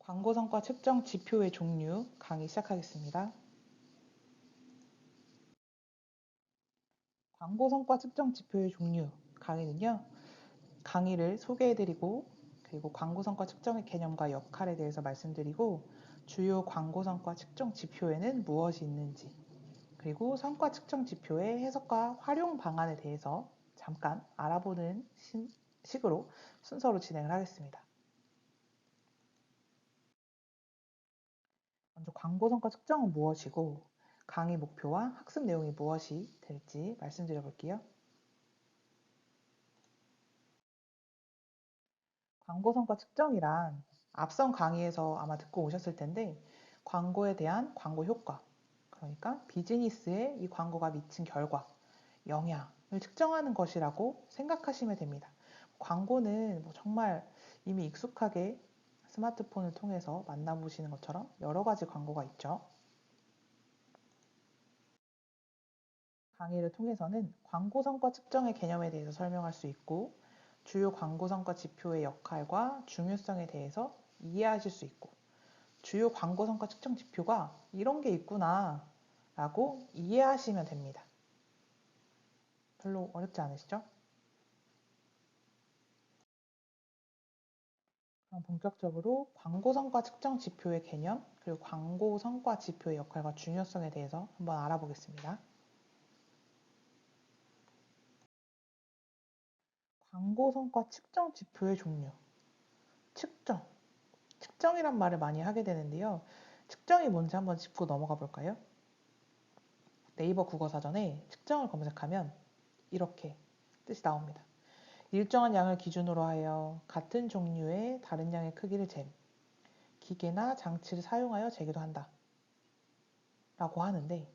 광고 성과 측정 지표의 종류 강의 시작하겠습니다. 광고 성과 측정 지표의 종류 강의는요. 강의를 소개해드리고 그리고 광고 성과 측정의 개념과 역할에 대해서 말씀드리고 주요 광고 성과 측정 지표에는 무엇이 있는지 그리고 성과 측정 지표의 해석과 활용 방안에 대해서 잠깐 알아보는 식으로 순서로 진행을 하겠습니다. 먼저 광고 성과 측정은 무엇이고 강의 목표와 학습 내용이 무엇이 될지 말씀드려 볼게요. 광고 성과 측정이란 앞선 강의에서 아마 듣고 오셨을 텐데 광고에 대한 광고 효과, 그러니까 비즈니스에 이 광고가 미친 결과, 영향을 측정하는 것이라고 생각하시면 됩니다. 광고는 정말 이미 익숙하게 스마트폰을 통해서 만나보시는 것처럼 여러 가지 광고가 있죠. 강의를 통해서는 광고 성과 측정의 개념에 대해서 설명할 수 있고 주요 광고 성과 지표의 역할과 중요성에 대해서 이해하실 수 있고 주요 광고 성과 측정 지표가 이런 게 있구나 라고 이해하시면 됩니다. 별로 어렵지 않으시죠? 그럼 본격적으로 광고 성과 측정 지표의 개념 그리고 광고 성과 지표의 역할과 중요성에 대해서 한번 알아보겠습니다. 광고 성과 측정 지표의 종류. 측정. 측정이란 말을 많이 하게 되는데요. 측정이 뭔지 한번 짚고 넘어가 볼까요? 네이버 국어사전에 측정을 검색하면 이렇게 뜻이 나옵니다. 일정한 양을 기준으로 하여 같은 종류의 다른 양의 크기를 잴, 기계나 장치를 사용하여 재기도 한다. 라고 하는데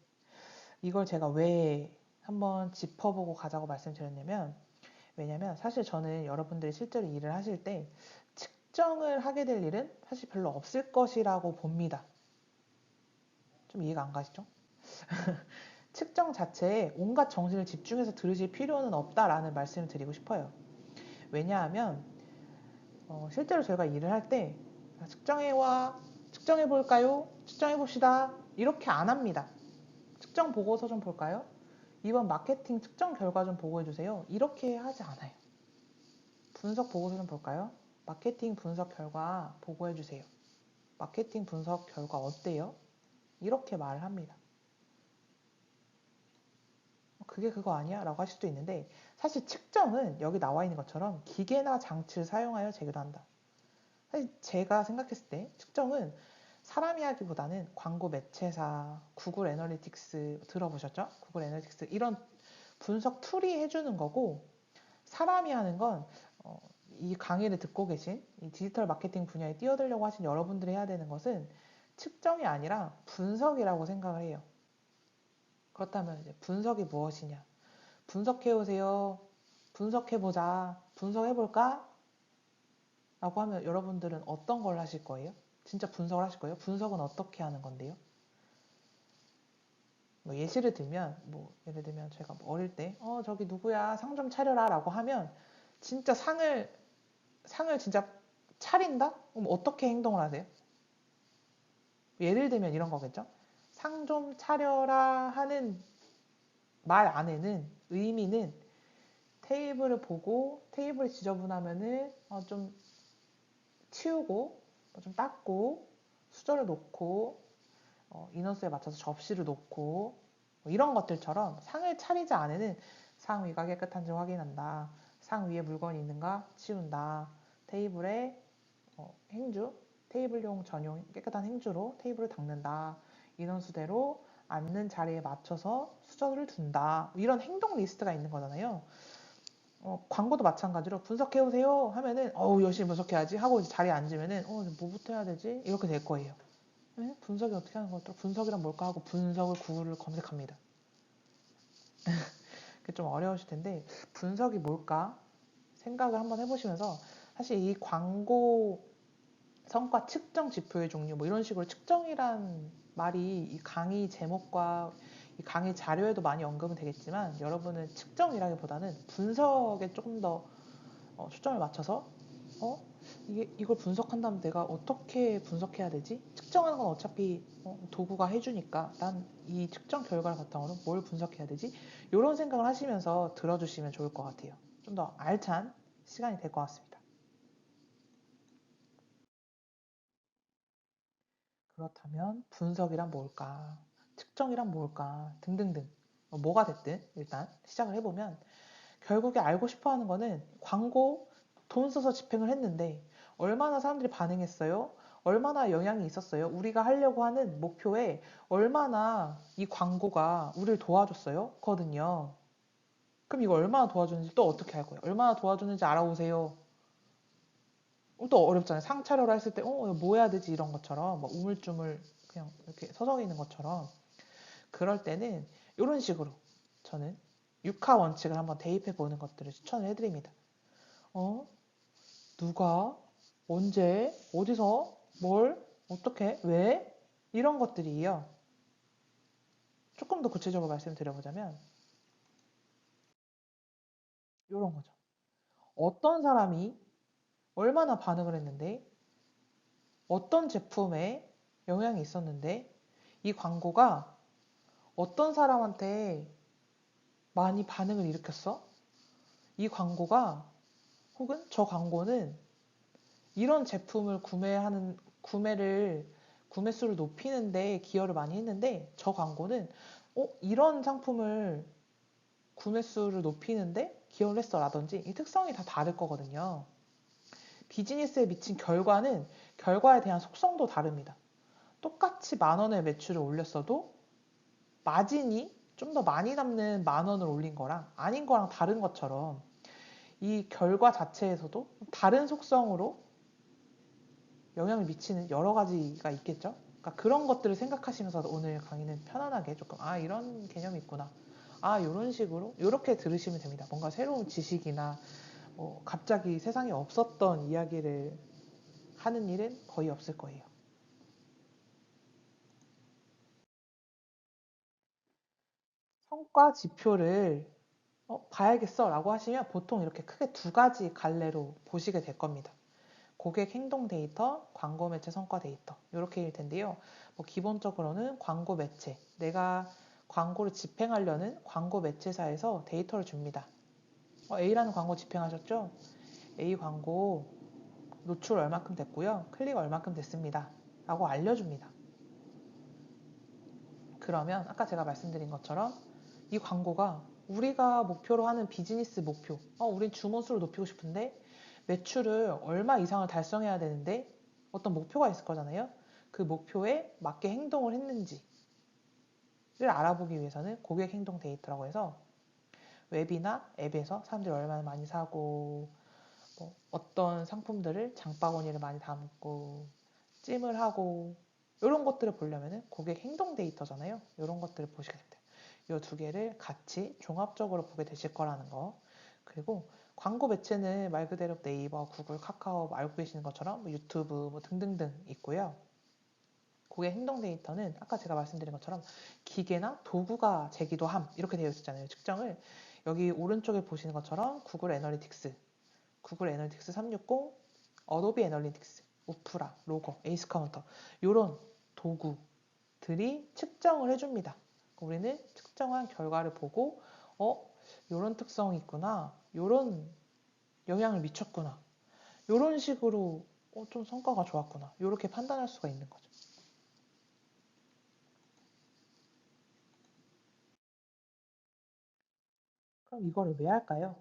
이걸 제가 왜 한번 짚어보고 가자고 말씀드렸냐면 왜냐면 사실 저는 여러분들이 실제로 일을 하실 때 측정을 하게 될 일은 사실 별로 없을 것이라고 봅니다. 좀 이해가 안 가시죠? 측정 자체에 온갖 정신을 집중해서 들으실 필요는 없다라는 말씀을 드리고 싶어요. 왜냐하면 실제로 저희가 일을 할 때 측정해와 측정해 볼까요? 측정해 봅시다. 이렇게 안 합니다. 측정 보고서 좀 볼까요? 이번 마케팅 측정 결과 좀 보고해 주세요. 이렇게 하지 않아요. 분석 보고서 좀 볼까요? 마케팅 분석 결과 보고해 주세요. 마케팅 분석 결과 어때요? 이렇게 말을 합니다. 그게 그거 아니야? 라고 하실 수도 있는데 사실 측정은 여기 나와 있는 것처럼 기계나 장치를 사용하여 재기도 한다. 사실 제가 생각했을 때 측정은 사람이 하기보다는 광고 매체사, 구글 애널리틱스 들어보셨죠? 구글 애널리틱스 이런 분석 툴이 해주는 거고 사람이 하는 건 이 강의를 듣고 계신 이 디지털 마케팅 분야에 뛰어들려고 하신 여러분들이 해야 되는 것은 측정이 아니라 분석이라고 생각을 해요. 그렇다면 이제 분석이 무엇이냐? 분석해오세요. 분석해보자. 분석해볼까? 라고 하면 여러분들은 어떤 걸 하실 거예요? 진짜 분석을 하실 거예요? 분석은 어떻게 하는 건데요? 뭐 예시를 들면, 예를 들면 제가 어릴 때, 저기 누구야, 상 좀 차려라 라고 하면, 진짜 상을 진짜 차린다? 그럼 어떻게 행동을 하세요? 예를 들면 이런 거겠죠? 상 좀 차려라 하는 말 안에는 의미는 테이블을 보고 테이블 지저분하면은 좀 치우고 좀 닦고 수저를 놓고 인원수에 맞춰서 접시를 놓고 이런 것들처럼 상을 차리지 않으는 상 위가 깨끗한지 확인한다. 상 위에 물건이 있는가 치운다. 테이블에 행주, 테이블용 전용 깨끗한 행주로 테이블을 닦는다. 인원수대로 앉는 자리에 맞춰서 수저를 둔다. 이런 행동 리스트가 있는 거잖아요. 광고도 마찬가지로 분석해오세요 하면은 열심히 분석해야지 하고 이제 자리에 앉으면은 뭐부터 해야 되지? 이렇게 될 거예요. 네? 분석이 어떻게 하는 거죠? 분석이란 뭘까 하고 분석을 구글을 검색합니다. 그게 좀 어려우실 텐데 분석이 뭘까 생각을 한번 해보시면서 사실 이 광고 성과 측정 지표의 종류 뭐 이런 식으로 측정이란 말이 이 강의 제목과 이 강의 자료에도 많이 언급은 되겠지만 여러분은 측정이라기보다는 분석에 조금 더 초점을 맞춰서 이걸 분석한다면 내가 어떻게 분석해야 되지? 측정하는 건 어차피 도구가 해주니까 난 이 측정 결과를 바탕으로 뭘 분석해야 되지? 이런 생각을 하시면서 들어주시면 좋을 것 같아요. 좀 더 알찬 시간이 될 것 같습니다. 그렇다면 분석이란 뭘까? 측정이란 뭘까? 등등등. 뭐가 됐든 일단 시작을 해보면 결국에 알고 싶어 하는 거는 광고 돈 써서 집행을 했는데 얼마나 사람들이 반응했어요? 얼마나 영향이 있었어요? 우리가 하려고 하는 목표에 얼마나 이 광고가 우리를 도와줬어요? 거든요. 그럼 이거 얼마나 도와주는지 또 어떻게 할 거예요? 얼마나 도와주는지 알아보세요. 또 어렵잖아요. 상차려라 했을 때, 이거 뭐 해야 되지? 이런 것처럼, 막 우물쭈물 그냥 이렇게 서성이는 것처럼. 그럴 때는 이런 식으로 저는 육하 원칙을 한번 대입해 보는 것들을 추천을 해드립니다. 어? 누가? 언제? 어디서? 뭘? 어떻게? 왜? 이런 것들이요. 조금 더 구체적으로 말씀드려보자면 이런 거죠. 어떤 사람이 얼마나 반응을 했는데 어떤 제품에 영향이 있었는데 이 광고가 어떤 사람한테 많이 반응을 일으켰어? 이 광고가 혹은 저 광고는 이런 제품을 구매 수를 높이는데 기여를 많이 했는데 저 광고는 이런 상품을 구매 수를 높이는데 기여를 했어 라든지 이 특성이 다 다를 거거든요. 비즈니스에 미친 결과에 대한 속성도 다릅니다. 똑같이 10,000원의 매출을 올렸어도 마진이 좀 더 많이 남는 10,000원을 올린 거랑 아닌 거랑 다른 것처럼 이 결과 자체에서도 다른 속성으로 영향을 미치는 여러 가지가 있겠죠. 그러니까 그런 것들을 생각하시면서 오늘 강의는 편안하게 조금 이런 개념이 있구나. 이런 식으로 이렇게 들으시면 됩니다. 뭔가 새로운 지식이나 갑자기 세상에 없었던 이야기를 하는 일은 거의 없을 거예요. 성과 지표를 봐야겠어 라고 하시면 보통 이렇게 크게 두 가지 갈래로 보시게 될 겁니다. 고객 행동 데이터, 광고 매체 성과 데이터 이렇게일 텐데요. 기본적으로는 광고 매체, 내가 광고를 집행하려는 광고 매체사에서 데이터를 줍니다. A라는 광고 집행하셨죠? A 광고 노출 얼마큼 됐고요. 클릭 얼마큼 됐습니다. 라고 알려줍니다. 그러면 아까 제가 말씀드린 것처럼 이 광고가 우리가 목표로 하는 비즈니스 목표, 우린 주문 수를 높이고 싶은데 매출을 얼마 이상을 달성해야 되는데 어떤 목표가 있을 거잖아요. 그 목표에 맞게 행동을 했는지를 알아보기 위해서는 고객 행동 데이터라고 해서 웹이나 앱에서 사람들이 얼마나 많이 사고 어떤 상품들을 장바구니를 많이 담고 찜을 하고 이런 것들을 보려면 고객 행동 데이터잖아요. 이런 것들을 보시게 됩니다. 이 두 개를 같이 종합적으로 보게 되실 거라는 거. 그리고 광고 매체는 말 그대로 네이버, 구글, 카카오 알고 계시는 것처럼 유튜브 등등등 있고요. 고객 행동 데이터는 아까 제가 말씀드린 것처럼 기계나 도구가 제기도 함 이렇게 되어 있었잖아요. 측정을 여기 오른쪽에 보시는 것처럼 구글 애널리틱스 360, 어도비 애널리틱스, 오프라, 로거, 에이스 카운터 이런 도구들이 측정을 해줍니다. 우리는 측정한 결과를 보고 이런 특성이 있구나, 이런 영향을 미쳤구나, 이런 식으로 좀 성과가 좋았구나 이렇게 판단할 수가 있는 거죠. 그럼 이거를 왜 할까요?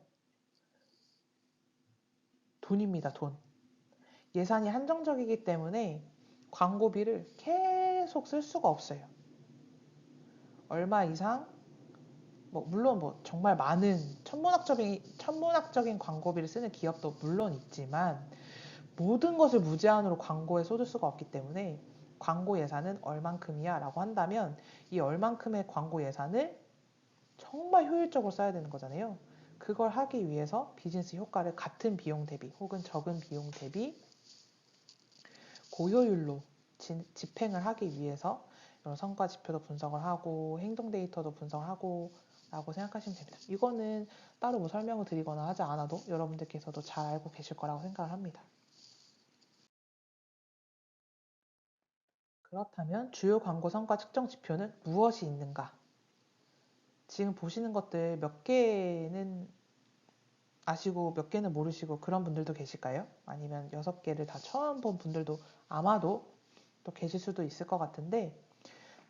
돈입니다, 돈. 예산이 한정적이기 때문에 광고비를 계속 쓸 수가 없어요. 얼마 이상 물론 정말 많은 천문학적인 광고비를 쓰는 기업도 물론 있지만 모든 것을 무제한으로 광고에 쏟을 수가 없기 때문에 광고 예산은 얼만큼이야 라고 한다면 이 얼만큼의 광고 예산을 정말 효율적으로 써야 되는 거잖아요. 그걸 하기 위해서 비즈니스 효과를 같은 비용 대비 혹은 적은 비용 대비 고효율로 집행을 하기 위해서 이런 성과 지표도 분석을 하고 행동 데이터도 분석을 하고 라고 생각하시면 됩니다. 이거는 따로 설명을 드리거나 하지 않아도 여러분들께서도 잘 알고 계실 거라고 생각을 합니다. 그렇다면 주요 광고 성과 측정 지표는 무엇이 있는가? 지금 보시는 것들 몇 개는 아시고 몇 개는 모르시고 그런 분들도 계실까요? 아니면 6개를 다 처음 본 분들도 아마도 또 계실 수도 있을 것 같은데,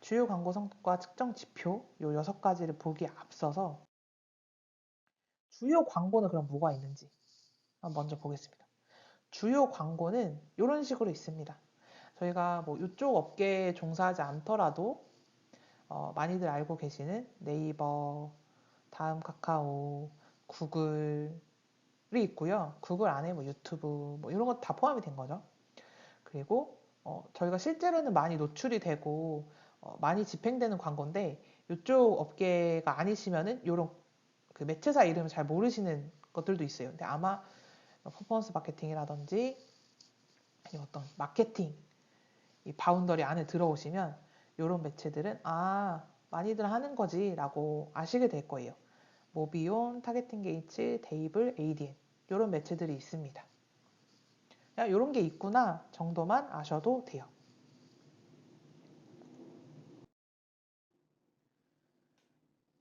주요 광고 성과 측정 지표 요 6가지를 보기에 앞서서 주요 광고는 그럼 뭐가 있는지 먼저 보겠습니다. 주요 광고는 이런 식으로 있습니다. 저희가 뭐 이쪽 업계에 종사하지 않더라도 많이들 알고 계시는 네이버, 다음 카카오, 구글이 있고요. 구글 안에 뭐 유튜브 뭐 이런 거 다 포함이 된 거죠. 그리고 저희가 실제로는 많이 노출이 되고 많이 집행되는 광고인데, 이쪽 업계가 아니시면은 이런 그 매체사 이름을 잘 모르시는 것들도 있어요. 근데 아마 퍼포먼스 마케팅이라든지 아니면 어떤 마케팅 이 바운더리 안에 들어오시면 이런 매체들은 많이들 하는 거지 라고 아시게 될 거예요. 모비온, 타겟팅 게이츠, 데이블, ADN 이런 매체들이 있습니다. 이런 게 있구나 정도만 아셔도 돼요.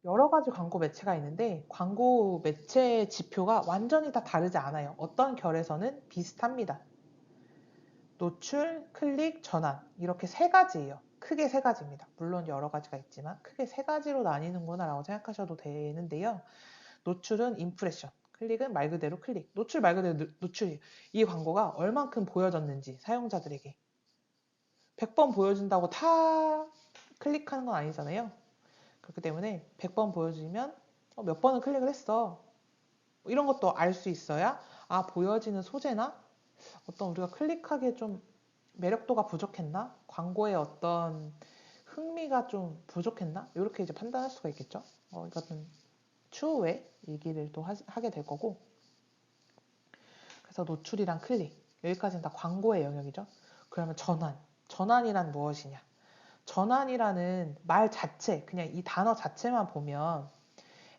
여러 가지 광고 매체가 있는데 광고 매체 지표가 완전히 다 다르지 않아요. 어떤 결에서는 비슷합니다. 노출, 클릭, 전환 이렇게 3가지예요. 크게 3가지입니다. 물론 여러 가지가 있지만 크게 3가지로 나뉘는구나 라고 생각하셔도 되는데요. 노출은 임프레션, 클릭은 말 그대로 클릭. 노출 말 그대로 노출이에요. 이 광고가 얼만큼 보여졌는지 사용자들에게 100번 보여준다고 다 클릭하는 건 아니잖아요. 그렇기 때문에 100번 보여주면 몇 번은 클릭을 했어. 이런 것도 알 수 있어야 보여지는 소재나 어떤 우리가 클릭하기에 좀 매력도가 부족했나? 광고에 어떤 흥미가 좀 부족했나? 이렇게 이제 판단할 수가 있겠죠. 이것은 추후에 얘기를 또 하게 될 거고. 그래서 노출이랑 클릭 여기까지는 다 광고의 영역이죠. 그러면 전환. 전환이란 무엇이냐? 전환이라는 말 자체, 그냥 이 단어 자체만 보면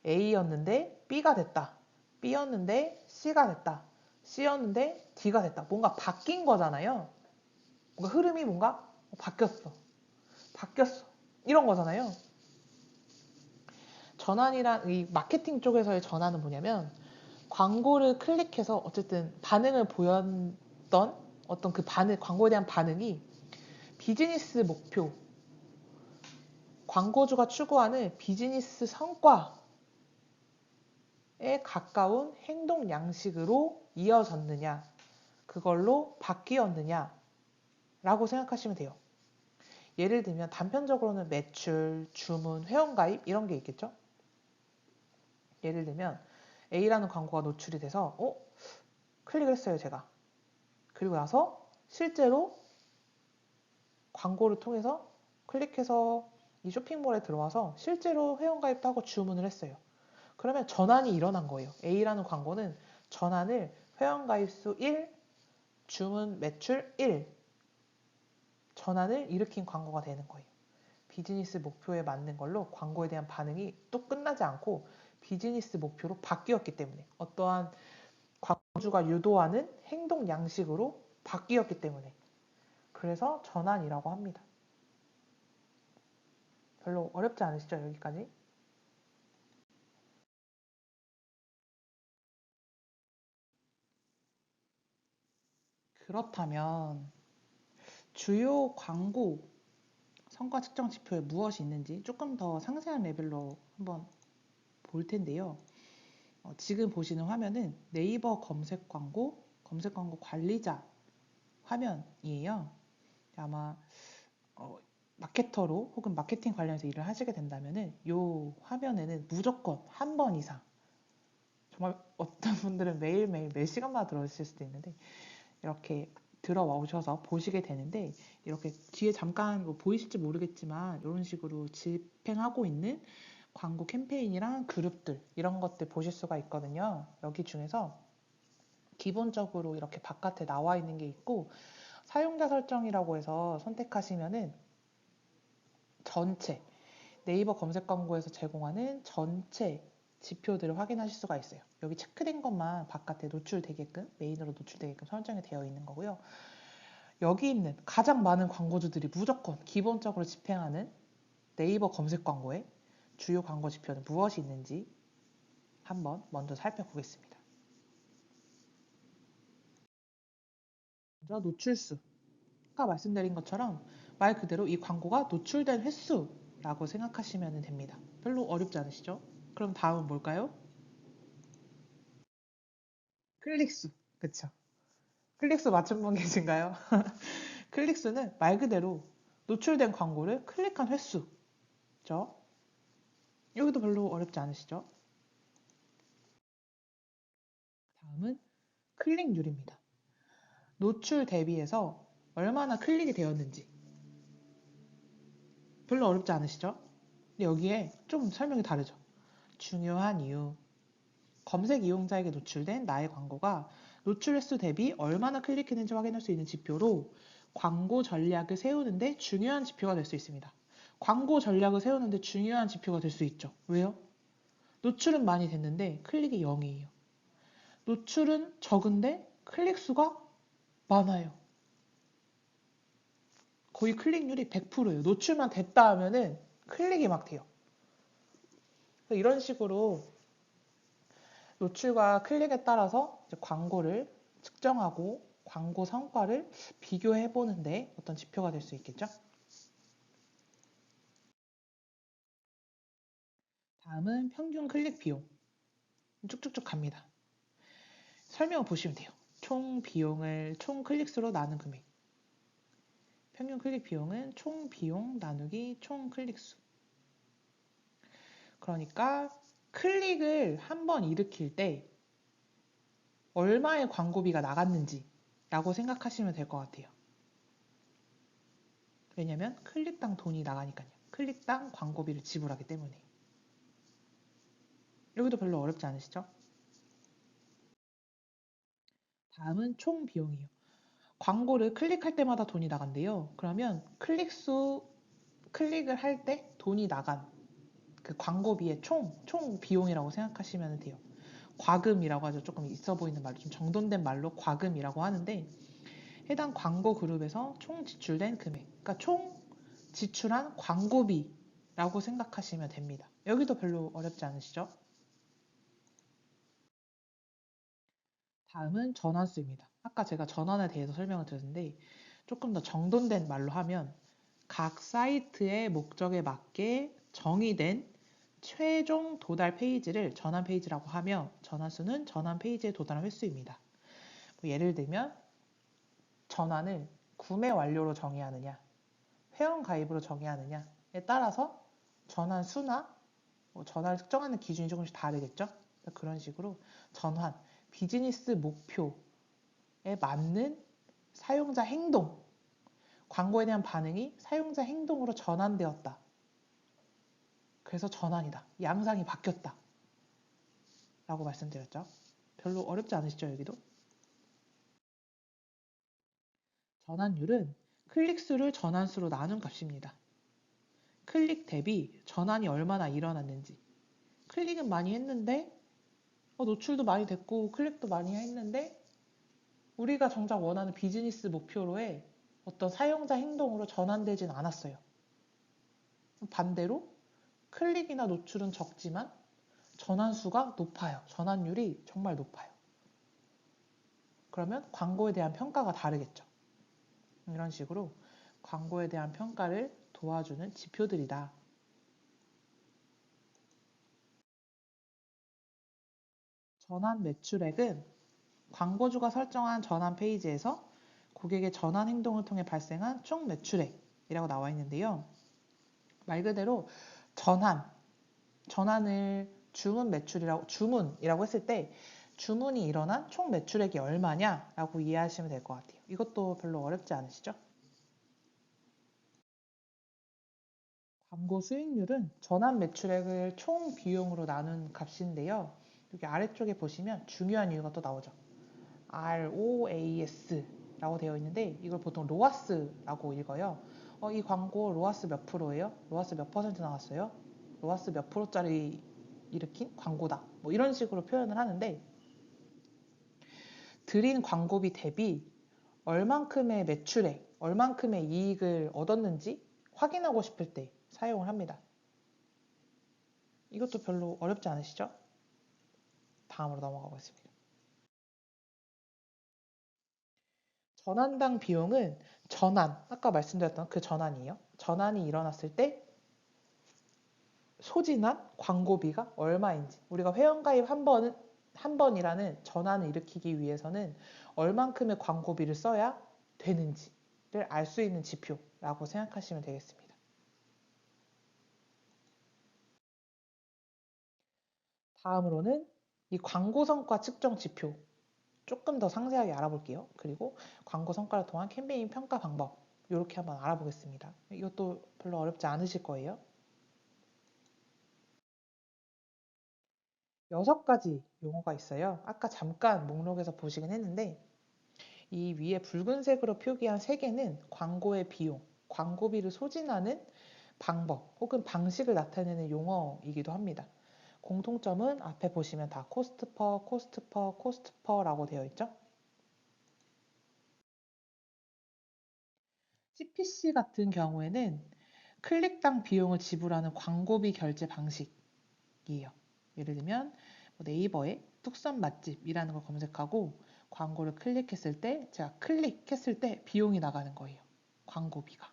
A였는데 B가 됐다. B였는데 C가 됐다. C였는데 D가 됐다. 뭔가 바뀐 거잖아요. 뭔가 흐름이 뭔가 바뀌었어. 바뀌었어. 이런 거잖아요. 전환이란 이 마케팅 쪽에서의 전환은 뭐냐면 광고를 클릭해서 어쨌든 반응을 보였던 어떤 그 반응, 광고에 대한 반응이 비즈니스 목표, 광고주가 추구하는 비즈니스 성과에 가까운 행동 양식으로 이어졌느냐, 그걸로 바뀌었느냐 라고 생각하시면 돼요. 예를 들면 단편적으로는 매출, 주문, 회원가입 이런 게 있겠죠. 예를 들면 A라는 광고가 노출이 돼서 클릭을 했어요 제가. 그리고 나서 실제로 광고를 통해서 클릭해서 이 쇼핑몰에 들어와서 실제로 회원가입도 하고 주문을 했어요. 그러면 전환이 일어난 거예요. A라는 광고는 전환을 회원가입 수 1, 주문 매출 1 전환을 일으킨 광고가 되는 거예요. 비즈니스 목표에 맞는 걸로 광고에 대한 반응이 또 끝나지 않고 비즈니스 목표로 바뀌었기 때문에 어떠한 광고주가 유도하는 행동 양식으로 바뀌었기 때문에 그래서 전환이라고 합니다. 별로 어렵지 않으시죠? 여기까지? 그렇다면 주요 광고 성과 측정 지표에 무엇이 있는지 조금 더 상세한 레벨로 한번 볼 텐데요. 지금 보시는 화면은 네이버 검색 광고 관리자 화면이에요. 아마 마케터로 혹은 마케팅 관련해서 일을 하시게 된다면은 이 화면에는 무조건 한 번 이상 정말 어떤 분들은 매일매일 몇 시간마다 들어오실 수도 있는데 이렇게 들어와 오셔서 보시게 되는데 이렇게 뒤에 잠깐 뭐 보이실지 모르겠지만 이런 식으로 집행하고 있는 광고 캠페인이랑 그룹들 이런 것들 보실 수가 있거든요. 여기 중에서 기본적으로 이렇게 바깥에 나와 있는 게 있고 사용자 설정이라고 해서 선택하시면은 전체 네이버 검색 광고에서 제공하는 전체 지표들을 확인하실 수가 있어요. 여기 체크된 것만 바깥에 노출되게끔 메인으로 노출되게끔 설정이 되어 있는 거고요. 여기 있는 가장 많은 광고주들이 무조건 기본적으로 집행하는 네이버 검색 광고에 주요 광고 지표는 무엇이 있는지 한번 먼저 살펴보겠습니다. 먼저 노출수. 아까 말씀드린 것처럼 말 그대로 이 광고가 노출된 횟수라고 생각하시면 됩니다. 별로 어렵지 않으시죠? 그럼 다음은 뭘까요? 클릭수. 그쵸? 클릭수 맞춘 분 계신가요? 클릭수는 말 그대로 노출된 광고를 클릭한 횟수죠. 여기도 별로 어렵지 않으시죠? 다음은 클릭률입니다. 노출 대비해서 얼마나 클릭이 되었는지 별로 어렵지 않으시죠? 근데 여기에 좀 설명이 다르죠. 중요한 이유. 검색 이용자에게 노출된 나의 광고가 노출 횟수 대비 얼마나 클릭했는지 확인할 수 있는 지표로 광고 전략을 세우는데 중요한 지표가 될 수 있습니다. 광고 전략을 세우는데 중요한 지표가 될 수 있죠. 왜요? 노출은 많이 됐는데 클릭이 0이에요. 노출은 적은데 클릭 수가 많아요. 거의 클릭률이 100%예요. 노출만 됐다 하면은 클릭이 막 돼요. 이런 식으로 노출과 클릭에 따라서 이제 광고를 측정하고 광고 성과를 비교해 보는데 어떤 지표가 될 수 있겠죠? 다음은 평균 클릭 비용. 쭉쭉쭉 갑니다. 설명을 보시면 돼요. 총 비용을 총 클릭수로 나눈 금액. 평균 클릭 비용은 총 비용 나누기 총 클릭수. 그러니까 클릭을 한 번 일으킬 때 얼마의 광고비가 나갔는지 라고 생각하시면 될 것 같아요. 왜냐면 클릭당 돈이 나가니까요. 클릭당 광고비를 지불하기 때문에. 여기도 별로 어렵지 않으시죠? 다음은 총 비용이에요. 광고를 클릭할 때마다 돈이 나간대요. 그러면 클릭을 할 때 돈이 나간 그 광고비의 총 비용이라고 생각하시면 돼요. 과금이라고 하죠. 조금 있어 보이는 말로, 좀 정돈된 말로 과금이라고 하는데 해당 광고 그룹에서 총 지출된 금액, 그러니까 총 지출한 광고비라고 생각하시면 됩니다. 여기도 별로 어렵지 않으시죠? 다음은 전환수입니다. 아까 제가 전환에 대해서 설명을 드렸는데 조금 더 정돈된 말로 하면 각 사이트의 목적에 맞게 정의된 최종 도달 페이지를 전환 페이지라고 하며 전환수는 전환 페이지에 도달한 횟수입니다. 예를 들면 전환을 구매 완료로 정의하느냐 회원 가입으로 정의하느냐에 따라서 전환 수나 전환을 측정하는 기준이 조금씩 다르겠죠. 그런 식으로 전환, 비즈니스 목표에 맞는 사용자 행동, 광고에 대한 반응이 사용자 행동으로 전환되었다. 그래서 전환이다. 양상이 바뀌었다. 라고 말씀드렸죠. 별로 어렵지 않으시죠, 여기도? 전환율은 클릭수를 전환수로 나눈 값입니다. 클릭 대비 전환이 얼마나 일어났는지. 클릭은 많이 했는데 노출도 많이 됐고 클릭도 많이 했는데 우리가 정작 원하는 비즈니스 목표로의 어떤 사용자 행동으로 전환되진 않았어요. 반대로 클릭이나 노출은 적지만 전환수가 높아요. 전환율이 정말 높아요. 그러면 광고에 대한 평가가 다르겠죠. 이런 식으로 광고에 대한 평가를 도와주는 지표들이다. 전환 매출액은 광고주가 설정한 전환 페이지에서 고객의 전환 행동을 통해 발생한 총 매출액이라고 나와 있는데요. 말 그대로 전환을 주문이라고 했을 때 주문이 일어난 총 매출액이 얼마냐라고 이해하시면 될 것 같아요. 이것도 별로 어렵지 않으시죠? 광고 수익률은 전환 매출액을 총 비용으로 나눈 값인데요. 여기 아래쪽에 보시면 중요한 이유가 또 나오죠. ROAS라고 되어 있는데 이걸 보통 로아스라고 읽어요. 이 광고 로아스 몇 프로예요? 로아스 몇 퍼센트 나왔어요? 로아스 몇 프로짜리 일으킨 광고다. 뭐 이런 식으로 표현을 하는데 드린 광고비 대비 얼만큼의 매출액, 얼만큼의 이익을 얻었는지 확인하고 싶을 때 사용을 합니다. 이것도 별로 어렵지 않으시죠? 다음으로 넘어가 보겠습니다. 전환당 비용은 전환, 아까 말씀드렸던 그 전환이에요. 전환이 일어났을 때 소진한 광고비가 얼마인지, 우리가 회원가입 한 번이라는 전환을 일으키기 위해서는 얼만큼의 광고비를 써야 되는지를 알 수 있는 지표라고 생각하시면 되겠습니다. 다음으로는 이 광고 성과 측정 지표 조금 더 상세하게 알아볼게요. 그리고 광고 성과를 통한 캠페인 평가 방법 이렇게 한번 알아보겠습니다. 이것도 별로 어렵지 않으실 거예요. 6가지 용어가 있어요. 아까 잠깐 목록에서 보시긴 했는데 이 위에 붉은색으로 표기한 3개는 광고의 비용, 광고비를 소진하는 방법 혹은 방식을 나타내는 용어이기도 합니다. 공통점은 앞에 보시면 다 코스트퍼라고 되어 있죠. CPC 같은 경우에는 클릭당 비용을 지불하는 광고비 결제 방식이에요. 예를 들면 네이버에 뚝섬 맛집이라는 걸 검색하고 광고를 클릭했을 때 제가 클릭했을 때 비용이 나가는 거예요. 광고비가.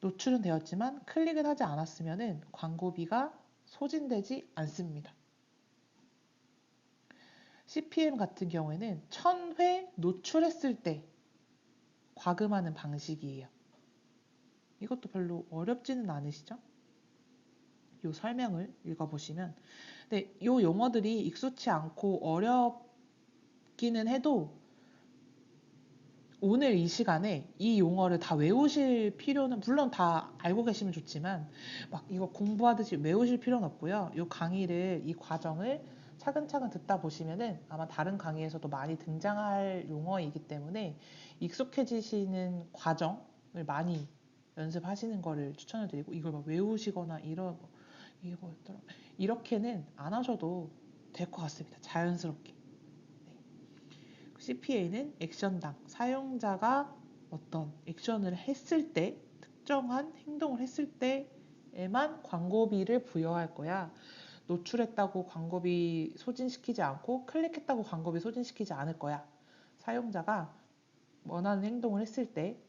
노출은 되었지만 클릭을 하지 않았으면 광고비가 소진되지 않습니다. CPM 같은 경우에는 1000회 노출했을 때 과금하는 방식이에요. 이것도 별로 어렵지는 않으시죠? 이 설명을 읽어보시면 이 용어들이 익숙치 않고 어렵기는 해도 오늘 이 시간에 이 용어를 다 외우실 필요는 물론 다 알고 계시면 좋지만 막 이거 공부하듯이 외우실 필요는 없고요. 이 강의를 이 과정을 차근차근 듣다 보시면은 아마 다른 강의에서도 많이 등장할 용어이기 때문에 익숙해지시는 과정을 많이 연습하시는 거를 추천을 드리고 이걸 막 외우시거나 이게 뭐였더라 이렇게는 안 하셔도 될 것 같습니다. 자연스럽게. CPA는 액션당, 사용자가 어떤 액션을 했을 때, 특정한 행동을 했을 때에만 광고비를 부여할 거야. 노출했다고 광고비 소진시키지 않고 클릭했다고 광고비 소진시키지 않을 거야. 사용자가 원하는 행동을 했을 때,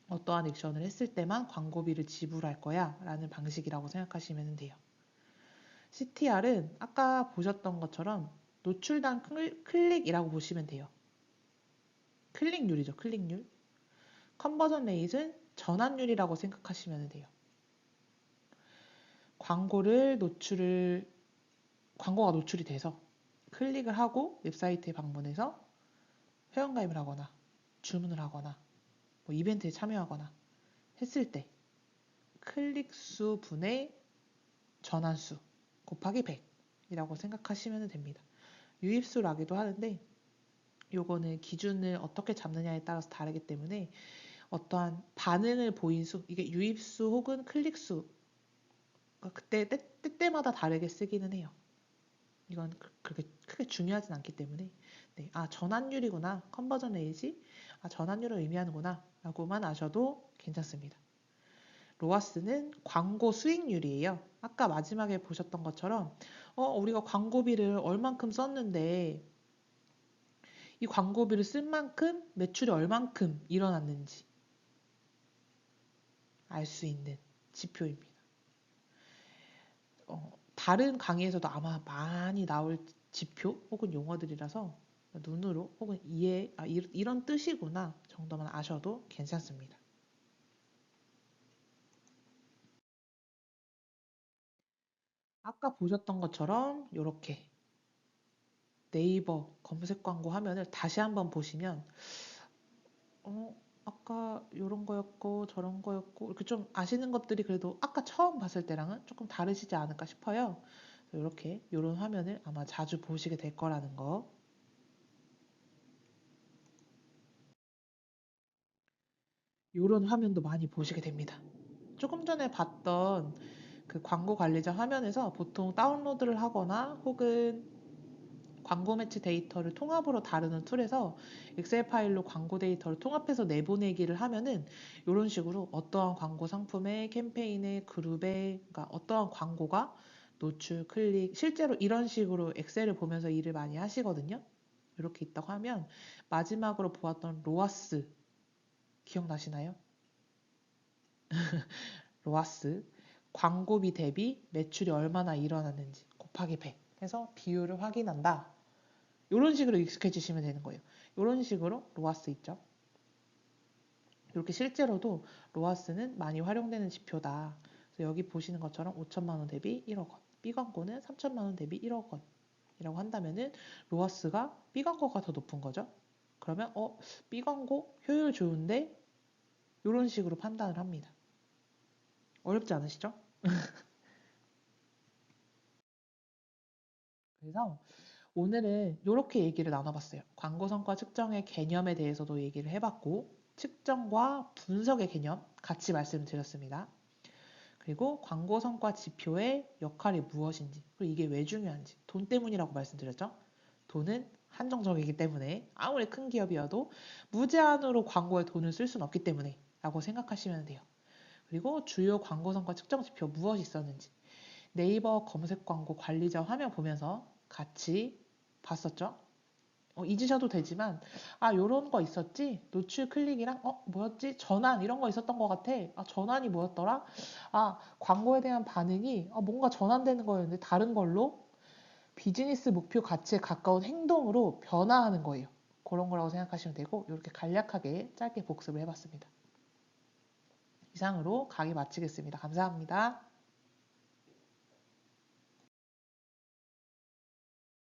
어떠한 액션을 했을 때만 광고비를 지불할 거야 라는 방식이라고 생각하시면 돼요. CTR은 아까 보셨던 것처럼 노출당 클릭이라고 보시면 돼요. 클릭률이죠, 클릭률. 컨버전 레이트는 전환율이라고 생각하시면 돼요. 광고가 노출이 돼서 클릭을 하고 웹사이트에 방문해서 회원가입을 하거나 주문을 하거나 뭐 이벤트에 참여하거나 했을 때 클릭수 분의 전환수 곱하기 100이라고 생각하시면 됩니다. 유입수라기도 하는데 요거는 기준을 어떻게 잡느냐에 따라서 다르기 때문에 어떠한 반응을 보인 수, 이게 유입수 혹은 클릭수, 그때 때마다 다르게 쓰기는 해요. 이건 그렇게 크게 중요하진 않기 때문에 네, 전환율이구나, 컨버전 레이지, 전환율을 의미하는구나 라고만 아셔도 괜찮습니다. 로아스는 광고 수익률이에요. 아까 마지막에 보셨던 것처럼 우리가 광고비를 얼만큼 썼는데 이 광고비를 쓴 만큼 매출이 얼만큼 일어났는지 알 수 있는 지표입니다. 다른 강의에서도 아마 많이 나올 지표 혹은 용어들이라서 눈으로 혹은 이런 뜻이구나 정도만 아셔도 괜찮습니다. 아까 보셨던 것처럼 이렇게 네이버 검색 광고 화면을 다시 한번 보시면 아까 이런 거였고 저런 거였고 이렇게 좀 아시는 것들이 그래도 아까 처음 봤을 때랑은 조금 다르시지 않을까 싶어요. 이렇게 이런 화면을 아마 자주 보시게 될 거라는 거. 이런 화면도 많이 보시게 됩니다. 조금 전에 봤던 그 광고 관리자 화면에서 보통 다운로드를 하거나 혹은 광고 매치 데이터를 통합으로 다루는 툴에서 엑셀 파일로 광고 데이터를 통합해서 내보내기를 하면은 이런 식으로 어떠한 광고 상품에 캠페인에 그룹에 그러니까 어떠한 광고가 노출, 클릭 실제로 이런 식으로 엑셀을 보면서 일을 많이 하시거든요. 이렇게 있다고 하면 마지막으로 보았던 로아스 기억나시나요? 로아스 광고비 대비 매출이 얼마나 일어났는지 곱하기 100 해서 비율을 확인한다. 이런 식으로 익숙해지시면 되는 거예요. 이런 식으로 로아스 있죠. 이렇게 실제로도 로아스는 많이 활용되는 지표다. 그래서 여기 보시는 것처럼 5천만 원 대비 1억 원, B 광고는 3천만 원 대비 1억 원이라고 한다면은 로아스가 B 광고가 더 높은 거죠. 그러면 B 광고 효율 좋은데 이런 식으로 판단을 합니다. 어렵지 않으시죠? 그래서 오늘은 이렇게 얘기를 나눠봤어요. 광고 성과 측정의 개념에 대해서도 얘기를 해봤고 측정과 분석의 개념 같이 말씀드렸습니다. 그리고 광고 성과 지표의 역할이 무엇인지 그리고 이게 왜 중요한지 돈 때문이라고 말씀드렸죠. 돈은 한정적이기 때문에 아무리 큰 기업이어도 무제한으로 광고에 돈을 쓸 수는 없기 때문에 라고 생각하시면 돼요. 그리고 주요 광고 성과 측정 지표 무엇이 있었는지 네이버 검색 광고 관리자 화면 보면서 같이 봤었죠. 잊으셔도 되지만 요런 거 있었지? 노출 클릭이랑 뭐였지? 전환 이런 거 있었던 것 같아. 전환이 뭐였더라? 광고에 대한 반응이 뭔가 전환되는 거였는데 다른 걸로 비즈니스 목표 가치에 가까운 행동으로 변화하는 거예요. 그런 거라고 생각하시면 되고 이렇게 간략하게 짧게 복습을 해봤습니다. 이상으로 강의 마치겠습니다. 감사합니다.